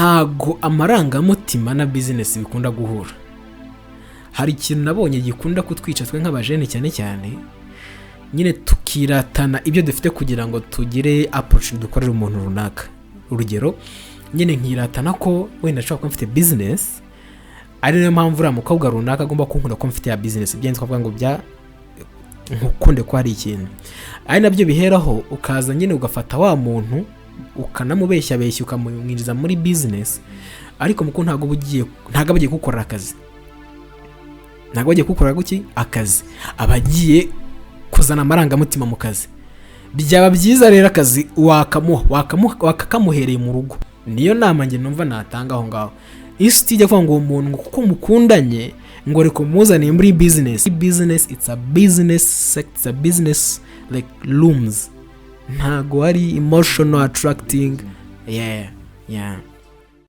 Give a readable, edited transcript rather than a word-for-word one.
ntago amarangamutima na business bikunda guhura. Hari ikintu nabonye gikunda kutwica twe nk'abajene cyane cyane, nyine tukiratana ibyo dufite kugira ngo tugire approach dukorera umuntu runaka. Urugero, nyine nkiratana ko wenda nshaka ko mfite business, ari nayo mpamvu uriya mukobwa runaka agomba kunkunda ko mfite ya business, byenze kuvuga ngo bya nkukunde ko hari ikintu. Ari nabyo biheraho ukaza nyine ugafata wa muntu ukanamubeshya ukamwinjiza muri business, ariko muko ntago bagiye gukorera akazi. Ntago bagiye gukora guki akazi, abagiye kuzana amarangamutima mu kazi. Byaba byiza rero akazi wakakamuhereye mu rugo. Niyo nama nge numva natanga aho ngaho. Isi tijya kuvuga ngo umuntu kuko mukundanye ngo reko muzane muri business. Business, it's a business sector, business like looms. Ntago ari emotional attracting. Yeah.